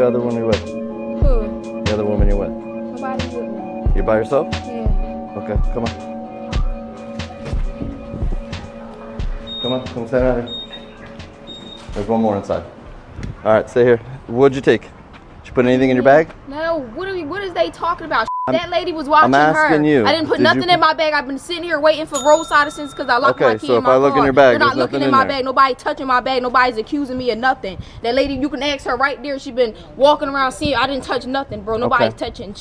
other woman you're with? Who? The other woman you're with? Nobody's with me. You by yourself? Yeah. Okay, come on. Come stand out here. There's one more inside. All right, stay here. What'd you take? Did you put anything in your bag? No, what is they talking about? That lady was watching her. I'm asking you. I didn't put nothing in my bag. I've been sitting here waiting for roadside assistance because I locked my key in my car. Okay, so if I look in your bag, they're not there's looking nothing in my in there. bag. Nobody touching my bag. Nobody's accusing me of nothing. That lady, you can ask her right there. She been walking around seeing. I didn't touch nothing, bro. Nobody's touching.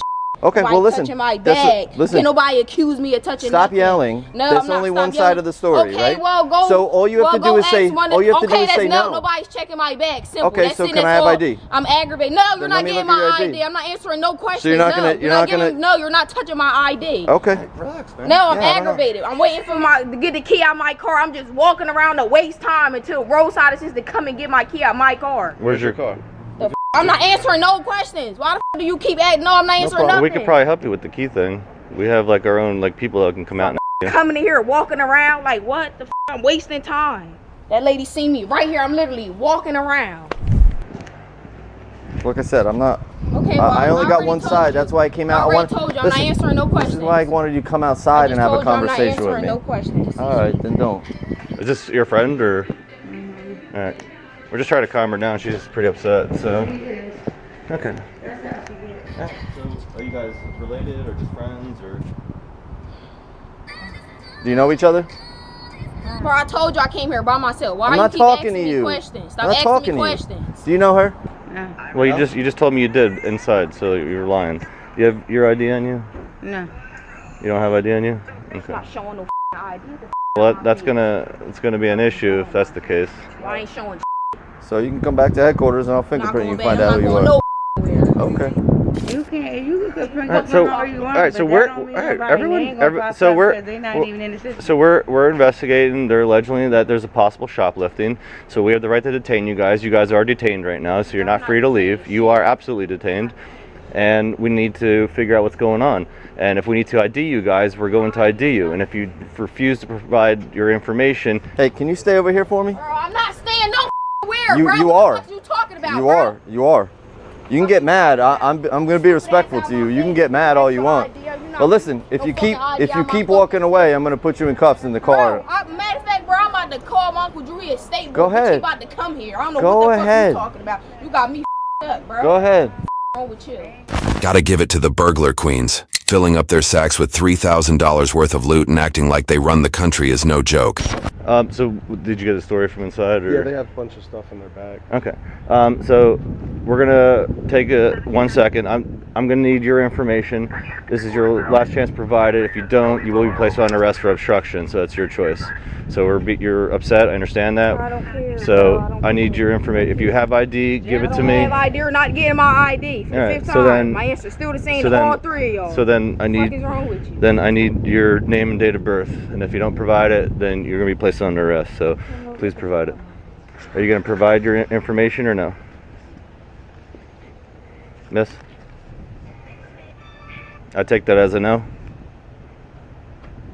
Okay, Nobody well listen. touching my bag. Listen. Can't nobody accuse me of touching Stop nothing. yelling. No, There's I'm not only stop one yelling. side of the story, okay, right? Well, go. So all you have to do is say. All you have to do is say no. Nobody's checking my bag. Simple. Okay, that's so it, can I have ID? I'm aggravated. No, you're not getting my ID. I'm not answering no questions. So you're not gonna. No, you're not touching my ID. Okay. Relax, man. No, I'm aggravated. I'm waiting for to get the key out of my car. I'm just walking around to waste time until roadside assistance to come and get my key out of my car. Where's your car? I'm not answering no questions. Why the f do you keep asking? No, I'm not answering nothing. We could probably help you with the key thing. We have like our own like people that can come out and coming in here walking around like what the f? I'm wasting time. That lady seen me right here. I'm literally walking around. Like I said, I'm not. Okay, well, I only got one side. That's why I came out. I told you I'm not answering no questions. This is why I wanted you to come outside and have a conversation with me. I'm not answering no questions. All right, then don't. Is this your friend or? All right. We're just trying to calm her down. She's pretty upset. So. Okay. So, are you guys related or just friends or? Do you know each other? Bro, I told you I came here by myself. Why I'm you not keep talking asking to me you. questions? Stop I'm not asking talking me to you. questions. Do you know her? No. Well, you just told me you did inside, so you were lying. You have your ID on you? No. You don't have ID on you? I'm Okay. not showing no ID. Well, it's gonna be an issue if that's the case. I ain't showing. So you can come back to headquarters and I'll fingerprint you and find out who you are. No okay. You can bring All right, up so, whoever you want. all right, so we're investigating. They're alleging that there's a possible shoplifting. So we have the right to detain you guys. You guys are detained right now, so you're not free to leave. You are absolutely detained, and we need to figure out what's going on. And if we need to ID you guys, we're going to ID you. And if you refuse to provide your information, hey, can you stay over here for me? Bro, I'm not staying nowhere, bro. You what are. the fuck you talking about, You are. You can get mad. I'm gonna be respectful to you. You can get mad all you want. But listen, if you keep walking away, I'm gonna put you in cuffs in the car. Matter of fact, bro, I'm about to call my Uncle Drew at State. Go ahead. He about to come here. I don't know Go what the ahead. fuck you talking about. You got me up, bro. Go ahead. What's wrong with you? Gotta give it to the burglar queens. Filling up their sacks with $3,000 worth of loot and acting like they run the country is no joke. So did you get a story from inside? Or? Yeah, they have a bunch of stuff in their bag. Okay. So we're gonna take 1 second. I'm gonna need your information. This is your last chance provided. If you don't, you will be placed on arrest for obstruction. So that's your choice. So you're upset. I understand that. I don't care. So I need your information. If you have ID, give it to me. I don't have ID or not getting my ID for the fifth time. My answer's still the same to all three of y'all. So then I need. What is wrong with you? Then I need your name and date of birth. And if you don't provide it, then you're gonna be placed under arrest. So please provide it. Are you gonna provide your information or no? Miss? I take that as a no.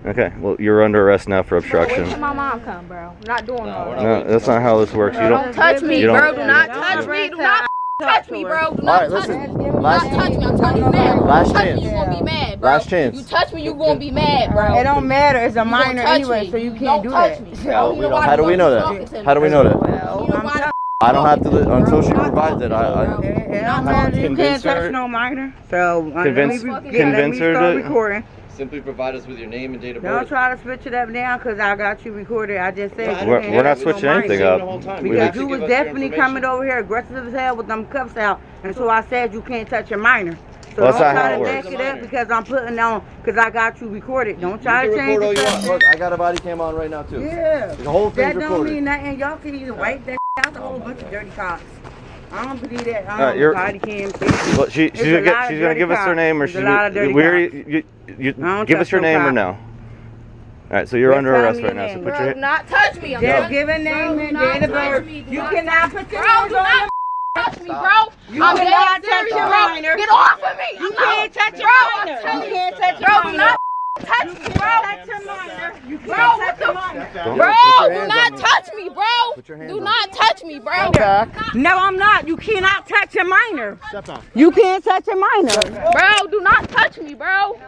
Okay, well, you're under arrest now for obstruction. Wait till my mom come, bro. I'm not doing all that. No, that's not how this works. You Don't touch me, bro. Do not touch me. Do not touch me, bro. Do not touch me. Do not touch me. I'm telling you now. Last touch chance. me, you gonna be mad, bro. Last chance. You touch me, you gonna be mad, bro. It don't matter. It's a You gonna minor touch anyway, me. so you can't do that. How do we know that? How do we know that? Well, I don't have to until she provides it. it don't matter. You can't touch no minor. So Convince her start to recording. Simply provide us with your name and date of Don't try to switch it up now, cause I got you recorded. I just said We're not switching anything up. because you was definitely coming over here aggressive as hell with them cuffs out, and so I said you can't touch your minor. So Well, don't that's not try how to it back works. it up because I'm putting on, because I got you recorded. Don't try to change it. Look, I got a body cam on right now too. Yeah. The whole thing's That don't recorded. mean nothing. Y'all can either wipe that out a whole bunch of dirty cops. I don't believe that. You're- Body cam. Well, she's gonna give us her name, or There's a lot of dirty you don't give us touch your no name or cops. no? All right, so you're Just under tell arrest me right your now. So name. put Bro, your do not touch me. I'm Just telling give a you, name bro, and do not date of touch birth. me. Do You not cannot put your Bro, hands do on not touch me, bro. You I'm cannot dead touch serious, your bro. minor. Get off of me. You can't touch your minor. You can't touch your Bro, do minor. not touch me, bro. Bro, what the Don't Bro, put your do hands not on me. touch me, bro. Put your hands Do on not touch me, bro. No, I'm not. You cannot touch a minor. Step back. You can't touch a minor. Bro, do not touch me, bro.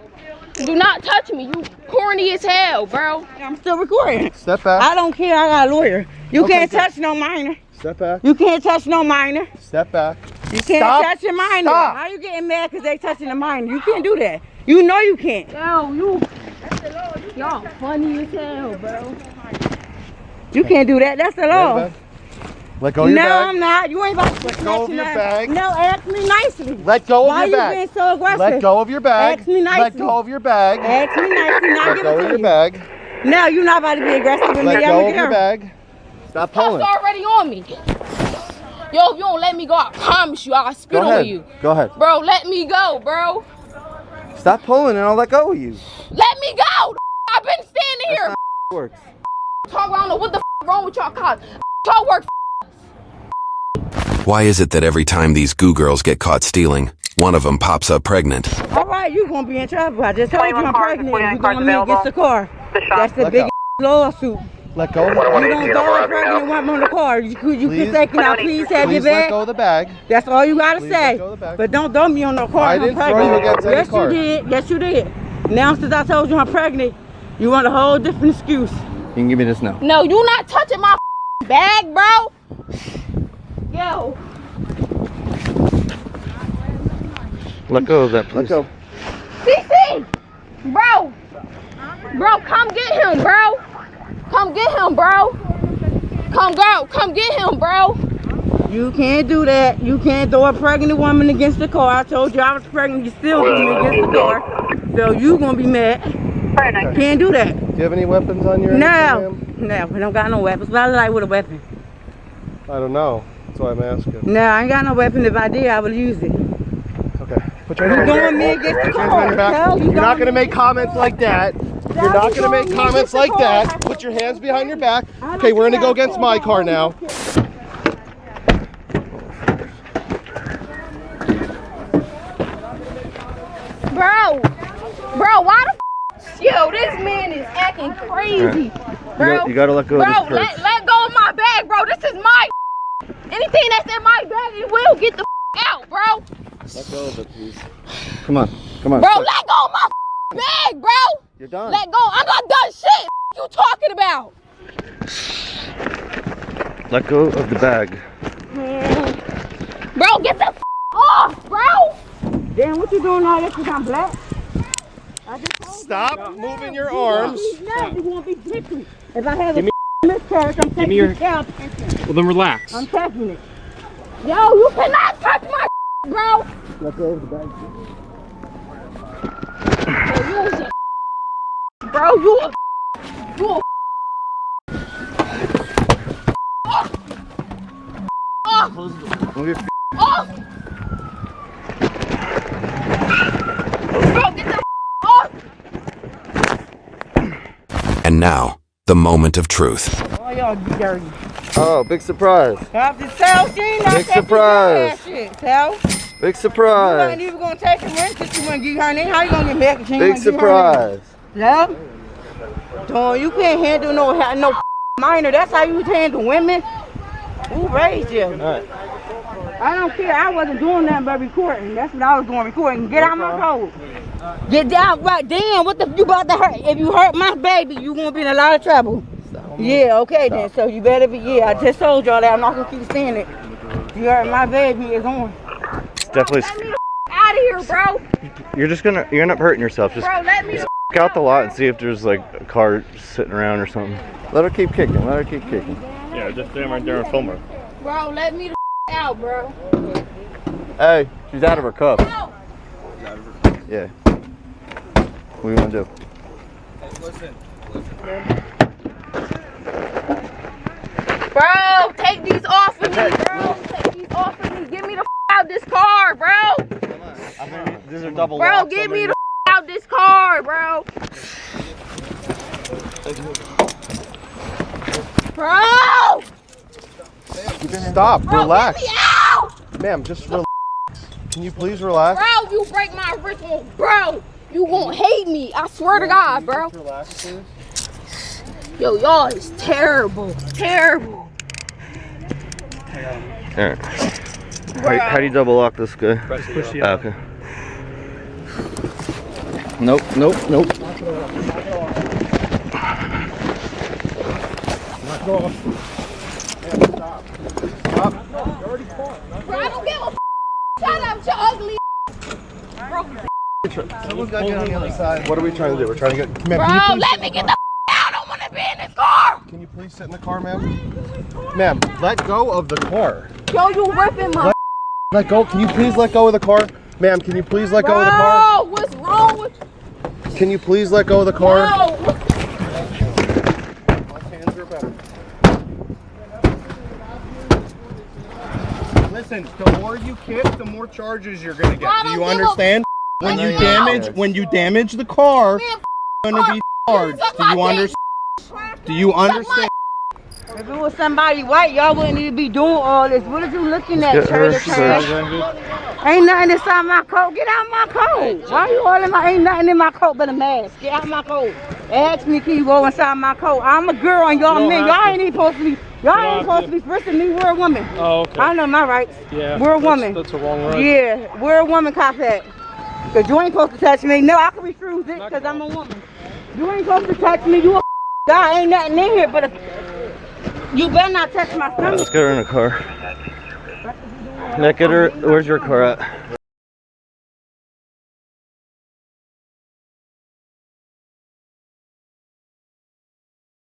Do not touch me. You corny as hell, bro. I'm still recording. Step back. I don't care. I got a lawyer. You Okay, can't good. touch no minor. Step back. You can't touch no minor. Step back. You can't Stop. touch a minor. Stop. How you getting mad because they touching a minor? You can't do that. You know you can't. Yo, y'all funny as hell, bro. You can't do that. That's the law. Let go of your No, bag. I'm not. You ain't about to Let go of your bag. No, ask me nicely. Let go of Why your you bag. being so aggressive? Let go of your bag. Ask me nicely. Let go of your bag. Ask me nicely. Now Let give go it of to your you. bag. No, you're not about to be aggressive with me. Let I'm go a of your girl. bag. Stop Cuff's pulling. already on me. Yo, if you don't let me go, I promise you, I'll spit Go on ahead. you. Go ahead. Bro, let me go, bro. Stop pulling and I'll let go of you. Let me go. I've been standing here. That's not works. Talk, I don't know what the wrong with y'all cops. Y'all work. Why is it that every time these goo girls get caught stealing, one of them pops up pregnant? All right, you're going to be in trouble. I just told you I'm pregnant. You're going to me against the car. That's the Let biggest lawsuit. Let go of You the bag. don't throw a pregnant woman on the car. You Please. can say, can I please have your Please let bag? go of the bag. That's all you got to Please say. let go of the bag. But don't throw me on no car. I I'm didn't throw pregnant. you against any Yes, car. you did. Yes, you did. Now, since I told you I'm pregnant, you want a whole different excuse. You can give me this now. No, you not touching my bag, bro. Yo. Let go of that, please. Let go. CC! Bro! Bro, come get him, bro! Come get him, bro! Come get him, bro! You can't do that. You can't throw a pregnant woman against the car. I told you I was pregnant. You still threw me against the car. So you gonna be mad. Can't do that. Do you have any weapons on your No. No, we don't got no weapons. But I like with a weapon. I don't know. That's why I'm asking. No, I ain't got no weapon. If I did, I would use it. Okay. Put your You hands throwing me against the Put your hands car. behind your back. Tell you You're not throwing going to me make comments like that. You're not going to make comments like that. Put your hands behind your back. Okay, we're going to go against my car now. Bro, why the yo, this man is acting crazy. Bro, You gotta let go of this bro, purse. let go of my bag, bro. This is my anything that's in my bag, it will get the out, bro. Let go of it, please. Come on. Come on. Bro, let go of my bag, bro. You're done. Let go. I'm not done shit. You talking about? Let go of the bag. Bro, get the off, bro. Damn, what you doing all this because I'm black? Stop moving your arms. You won't be jiffy. If I have a miscarriage, I'm taking your- it down. Well, then relax. I'm taking it. Yo, you cannot touch my bro. Let go of the bag. Bro, you a Move your feet. off. Bro, get the off. And now, the moment of truth. Oh, y'all dirty. Oh, big surprise. Have to tell she ain't not Big taking surprise. that shit. Tell. Big You ain't surprise. even gonna take the rent if you wanna give her name. How you gonna get back if she ain't Big gonna give her name? surprise. Yeah? Don't you can't handle no minor. That's how you handle women. Who raised you? Alright. I don't care. I wasn't doing nothing but recording. That's what I was doing, recording. Get out my road. Get down right. Damn, what the you about to hurt? If you hurt my baby, you gonna be in a lot of trouble. Yeah, okay then. So you better be. Yeah, I just told y'all that. I'm not gonna keep saying it. You hurt my baby, it's on. It's definitely. Let me out of here, bro. You're gonna end up hurting yourself. Just Bro, let me check out the lot and see if there's like a car sitting around or something. Let her keep kicking. Let her keep kicking. Yeah, just stand right there and film her. Bro, let me out, bro. Hey, she's out of her cup. Out. Yeah. What do you want to do? Bro, take these off of me, bro. Take these off of me. Get me the out this car, bro. These are double Bro, locks. get me the out this car, bro. Bro! Stop. Bro, Relax. get me out! Ma'am, just relax. Can you please relax? Bro, you break my wrist, bro. You won't hate me. I swear to God, bro. Yo, y'all is terrible. Terrible. Alright. How do you double lock this guy? Okay. Nope, nope, nope. Bro, I don't give a shut up, you ugly. Someone's got to get on the other side. What are we trying to do? We're trying to get. Ma'am, Bro, let me get the out. I don't want to be in this car. Can you please sit in the car, ma'am? Ma'am, let go of the car. Yo, you ripping my. Let go. Can you please let go of the car? Ma'am, can you please let go of the car? Bro, what's wrong with you? Can you please let go of the car? No. My hands are better. Listen, the more you kick, the more charges you're gonna get. Do you understand? When you damage the car, you're gonna be charged. Do you understand? Do you understand? If it was somebody white, y'all wouldn't need to be doing all this. What are you looking at, trailer trash? Ain't nothing inside my coat. Get out my coat. Why you all in my? Ain't nothing in my coat but a mask. Get out my coat. Ask me, can you go inside my coat? I'm a girl and y'all men. Y'all ain't even supposed to be. Y'all ain't supposed to be frisked me. We're a woman. Oh, okay. I know my rights. Yeah. We're a woman. That's a wrong right. Yeah, we're a woman, cop that. Cause you ain't supposed to touch me. No, I can refuse it because I'm a woman. You ain't supposed to touch me. You a guy. Ain't nothing in here but a. You better not touch my stomach. Let's get her in the car. Nick, get her. Where's your car at?